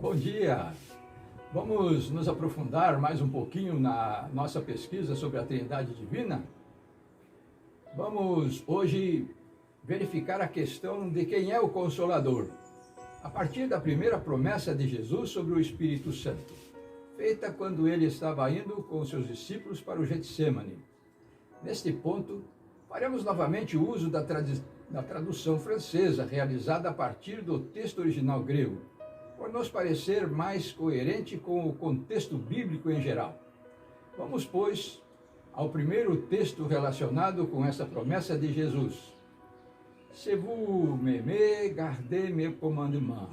bom dia! Vamos nos aprofundar mais um pouquinho na nossa pesquisa sobre a Trindade Divina? Vamos hoje verificar a questão de quem é o Consolador, a partir da primeira promessa de Jesus sobre o Espírito Santo, feita quando ele estava indo com seus discípulos para o Getsêmani. Neste ponto, faremos novamente uso da tradução francesa, realizada a partir do texto original grego, por nos parecer mais coerente com o contexto bíblico em geral. Vamos, pois, ao primeiro texto relacionado com essa promessa de Jesus. Si vous m'aimez, gardez mes commandements,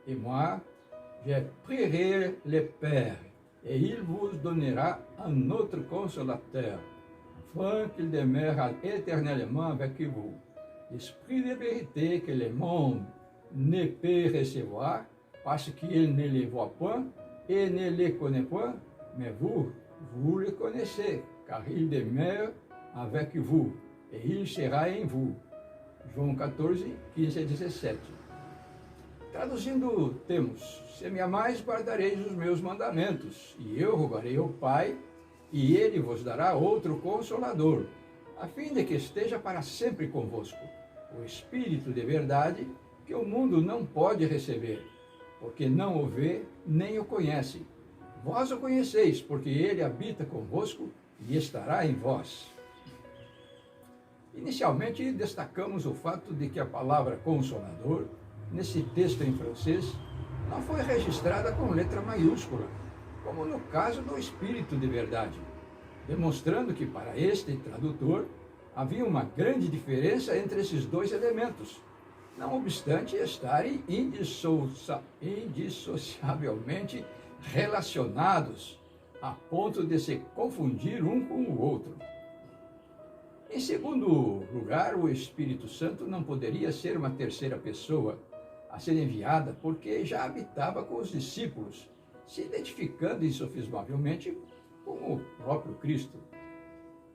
et moi, je prierai le Père, et il vous donnera un autre consolateur, afin qu'il demeure éternellement avec vous. L'esprit de vérité que le monde ne peut recevoir, parce qu'il ne le voit point et ne le connaît point, mais vous le connaissez, car il demeure avec vous, et il sera em vous. João 14, 15 a 17. Traduzindo, temos: se me amais, guardareis os meus mandamentos, e eu rogarei ao Pai, e ele vos dará outro Consolador, a fim de que esteja para sempre convosco, o Espírito de verdade, que o mundo não pode receber, porque não o vê nem o conhece. Vós o conheceis, porque ele habita convosco e estará em vós. Inicialmente, destacamos o fato de que a palavra Consolador, nesse texto em francês, não foi registrada com letra maiúscula, como no caso do Espírito de verdade, demonstrando que para este tradutor havia uma grande diferença entre esses dois elementos, não obstante estarem indissociavelmente relacionados, a ponto de se confundir um com o outro. Em segundo lugar, o Espírito Santo não poderia ser uma terceira pessoa a ser enviada, porque já habitava com os discípulos, se identificando insofismavelmente com o próprio Cristo.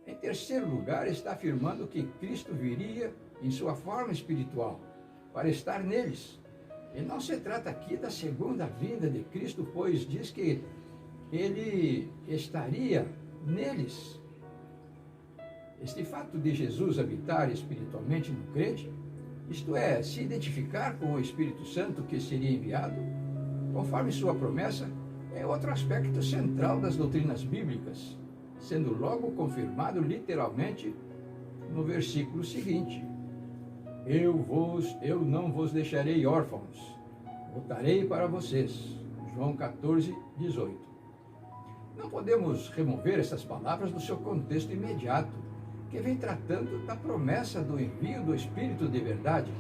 Em terceiro lugar, está afirmando que Cristo viria em sua forma espiritual, para estar neles. E não se trata aqui da segunda vinda de Cristo, pois diz que ele estaria neles. Este fato de Jesus habitar espiritualmente no crente, isto é, se identificar com o Espírito Santo que seria enviado, conforme sua promessa, é outro aspecto central das doutrinas bíblicas, sendo logo confirmado literalmente no versículo seguinte: Eu não vos deixarei órfãos, voltarei para vocês. João 14, 18. Não podemos remover essas palavras do seu contexto imediato, que vem tratando da promessa do envio do Espírito de verdade,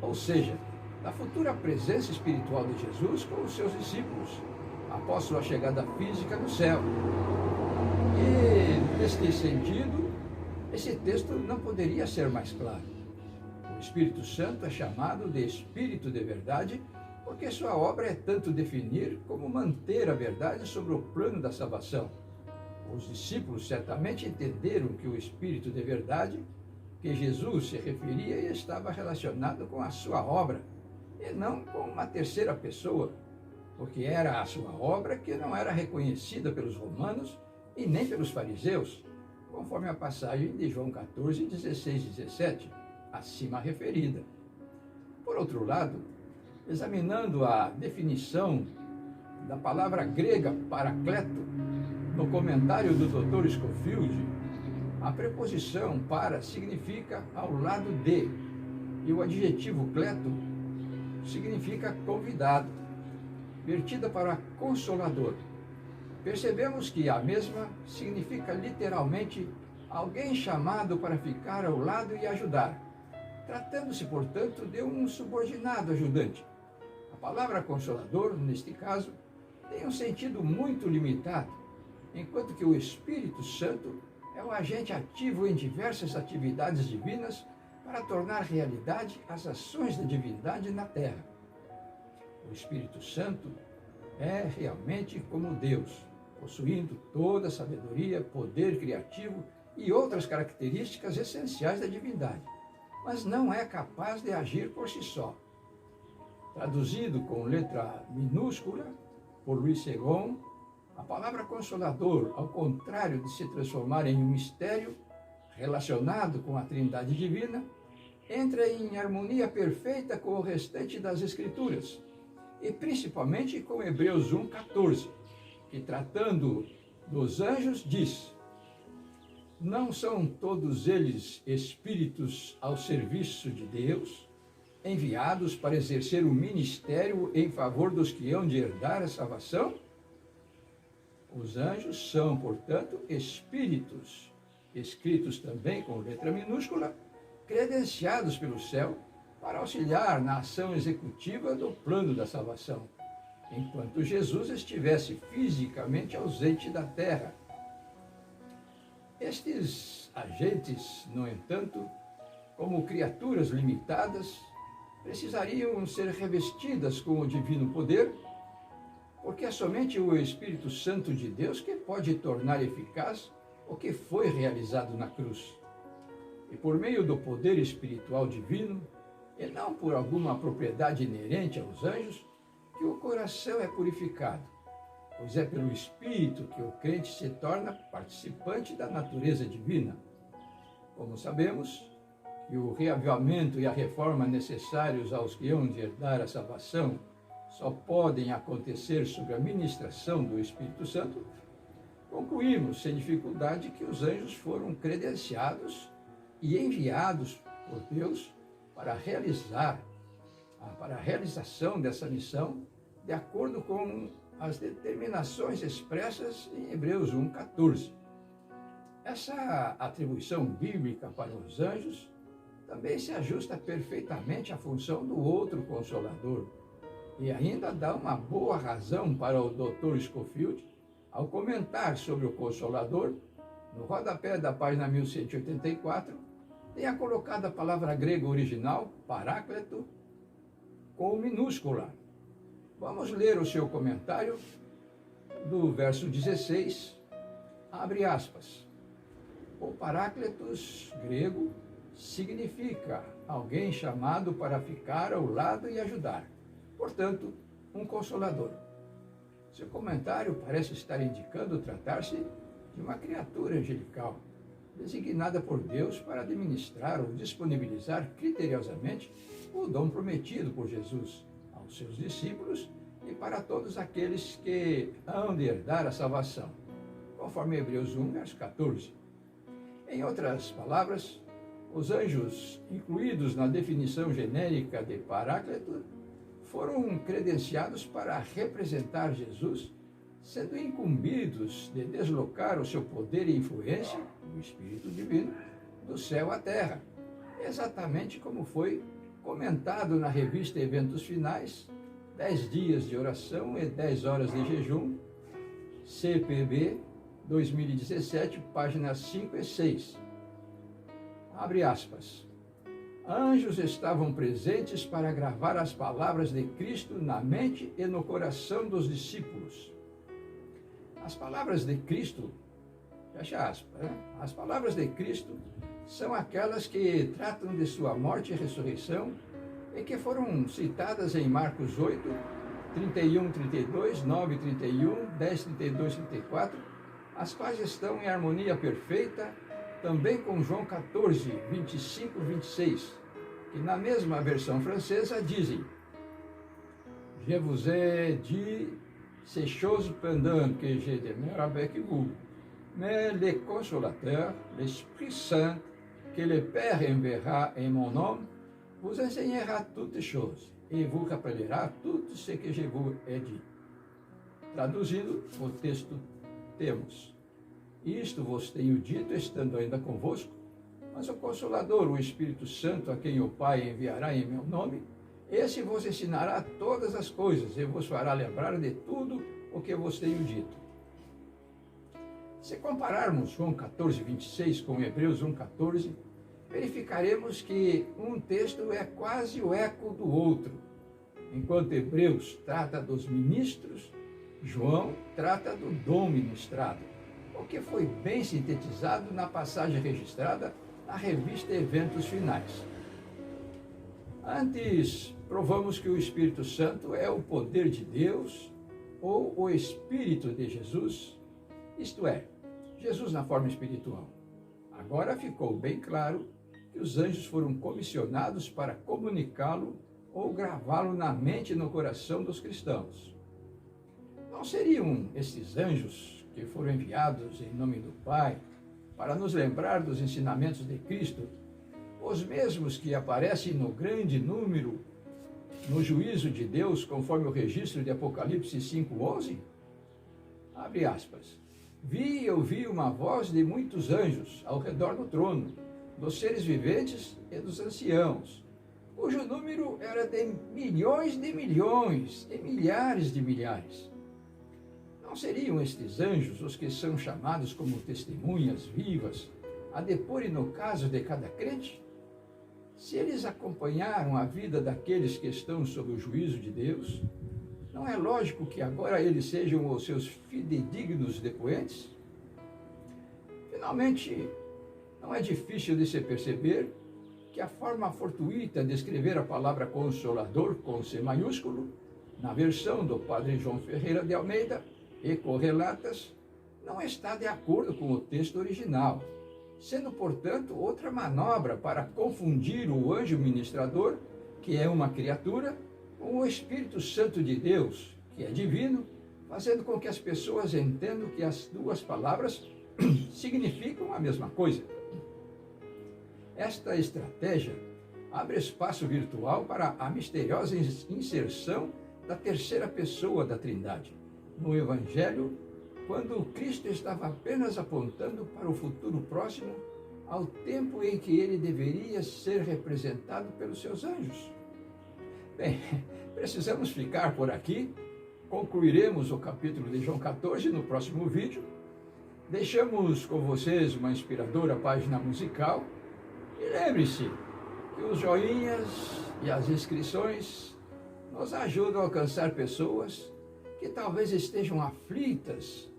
ou seja, da futura presença espiritual de Jesus com os seus discípulos, após sua chegada física no céu. E, neste sentido, esse texto não poderia ser mais claro. O Espírito Santo é chamado de Espírito de verdade porque sua obra é tanto definir como manter a verdade sobre o plano da salvação. Os discípulos certamente entenderam que o Espírito de verdade que Jesus se referia estava relacionado com a sua obra, e não com uma terceira pessoa, porque era a sua obra que não era reconhecida pelos romanos e nem pelos fariseus, conforme a passagem de João 14, 16 e 17, acima referida. Por outro lado, examinando a definição da palavra grega paracleto, no comentário do Dr. Scofield, a preposição para significa ao lado de, e o adjetivo cleto significa convidado, vertida para consolador. Percebemos que a mesma significa literalmente alguém chamado para ficar ao lado e ajudar, tratando-se, portanto, de um subordinado ajudante. A palavra consolador, neste caso, tem um sentido muito limitado, enquanto que o Espírito Santo é um agente ativo em diversas atividades divinas para tornar realidade as ações da divindade na Terra. O Espírito Santo é realmente como Deus, possuindo toda a sabedoria, poder criativo e outras características essenciais da divindade, mas não é capaz de agir por si só. Traduzido com letra minúscula por Luiz Segon, a palavra consolador, ao contrário de se transformar em um mistério relacionado com a Trindade Divina, entra em harmonia perfeita com o restante das Escrituras, e principalmente com Hebreus 1,14, que, tratando dos anjos, diz: não são todos eles espíritos ao serviço de Deus, enviados para exercer o ministério em favor dos que hão de herdar a salvação? Os anjos são, portanto, espíritos, escritos também com letra minúscula, credenciados pelo céu para auxiliar na ação executiva do plano da salvação, enquanto Jesus estivesse fisicamente ausente da terra. Estes agentes, no entanto, como criaturas limitadas, precisariam ser revestidas com o divino poder, porque é somente o Espírito Santo de Deus que pode tornar eficaz o que foi realizado na cruz. E por meio do poder espiritual divino, e não por alguma propriedade inerente aos anjos, que o coração é purificado, pois é pelo Espírito que o crente se torna participante da natureza divina. Como sabemos, que o reavivamento e a reforma necessários aos que hão de herdar a salvação só podem acontecer sob a ministração do Espírito Santo, concluímos sem dificuldade que os anjos foram credenciados e enviados por Deus para a realização dessa missão, de acordo com as determinações expressas em Hebreus 1,14. Essa atribuição bíblica para os anjos também se ajusta perfeitamente à função do outro Consolador, e ainda dá uma boa razão para o Dr. Scofield, ao comentar sobre o Consolador, no rodapé da página 1184, tenha colocado a palavra grega original, paráclito, com minúscula. Vamos ler o seu comentário do verso 16, abre aspas. O paráclitos grego significa alguém chamado para ficar ao lado e ajudar. Portanto, um consolador. Seu comentário parece estar indicando tratar-se de uma criatura angelical, designada por Deus para administrar ou disponibilizar criteriosamente o dom prometido por Jesus aos seus discípulos e para todos aqueles que hão de herdar a salvação, conforme Hebreus 1, verso 14. Em outras palavras, os anjos, incluídos na definição genérica de paráclito, foram credenciados para representar Jesus, sendo incumbidos de deslocar o seu poder e influência, o Espírito Divino, do céu à terra, exatamente como foi comentado na revista Eventos Finais, 10 dias de oração e 10 horas de jejum, CPB 2017, páginas 5 e 6. Abre aspas. Anjos estavam presentes para gravar as palavras de Cristo na mente e no coração dos discípulos. As palavras de Cristo, fecha aspas, as palavras de Cristo são aquelas que tratam de sua morte e ressurreição e que foram citadas em Marcos 8, 31, 32, 9, 31, 10, 32, 34, as quais estão em harmonia perfeita também com João 14, 25, 26, que na mesma versão francesa dizem: Je vous ai dit ces choses pendant que je demeure avec vous, mais le Consolateur, l'Esprit Saint, que le Père enverra em mon nom, vous enseignera toutes choses et vous rappellera tout ce que je vous ai dit. Traduzindo, o texto temos: Isto vos tenho dito, estando ainda convosco, mas o Consolador, o Espírito Santo, a quem o Pai enviará em meu nome, esse vos ensinará todas as coisas e vos fará lembrar de tudo o que vos tenho dito. Se compararmos João 14, 26 com Hebreus 1, 14, verificaremos que um texto é quase o eco do outro. Enquanto Hebreus trata dos ministros, João trata do dom ministrado, o que foi bem sintetizado na passagem registrada na revista Eventos Finais. Antes, provamos que o Espírito Santo é o poder de Deus ou o Espírito de Jesus, isto é, Jesus na forma espiritual. Agora ficou bem claro que os anjos foram comissionados para comunicá-lo ou gravá-lo na mente e no coração dos cristãos. Não seriam estes anjos que foram enviados em nome do Pai para nos lembrar dos ensinamentos de Cristo, os mesmos que aparecem no grande número no juízo de Deus, conforme o registro de Apocalipse 5:11? Abre aspas. Vi e ouvi uma voz de muitos anjos ao redor do trono, dos seres viventes e dos anciãos, cujo número era de milhões e milhares de milhares. Não seriam estes anjos os que são chamados como testemunhas vivas a deporem no caso de cada crente? Se eles acompanharam a vida daqueles que estão sob o juízo de Deus, não é lógico que agora eles sejam os seus fidedignos depoentes? Finalmente, não é difícil de se perceber que a forma fortuita de escrever a palavra Consolador com C maiúsculo, na versão do Padre João Ferreira de Almeida e correlatas, não está de acordo com o texto original, sendo, portanto, outra manobra para confundir o anjo ministrador, que é uma criatura, com o Espírito Santo de Deus, que é divino, fazendo com que as pessoas entendam que as duas palavras significam a mesma coisa. Esta estratégia abre espaço virtual para a misteriosa inserção da terceira pessoa da Trindade no Evangelho, quando Cristo estava apenas apontando para o futuro próximo, ao tempo em que ele deveria ser representado pelos seus anjos. Bem, precisamos ficar por aqui. Concluiremos o capítulo de João 14 no próximo vídeo. Deixamos com vocês uma inspiradora página musical. E lembre-se que os joinhas e as inscrições nos ajudam a alcançar pessoas que talvez estejam aflitas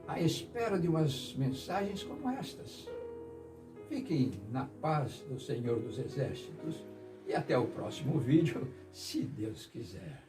à espera de umas mensagens como estas. Fiquem na paz do Senhor dos Exércitos e até o próximo vídeo, se Deus quiser.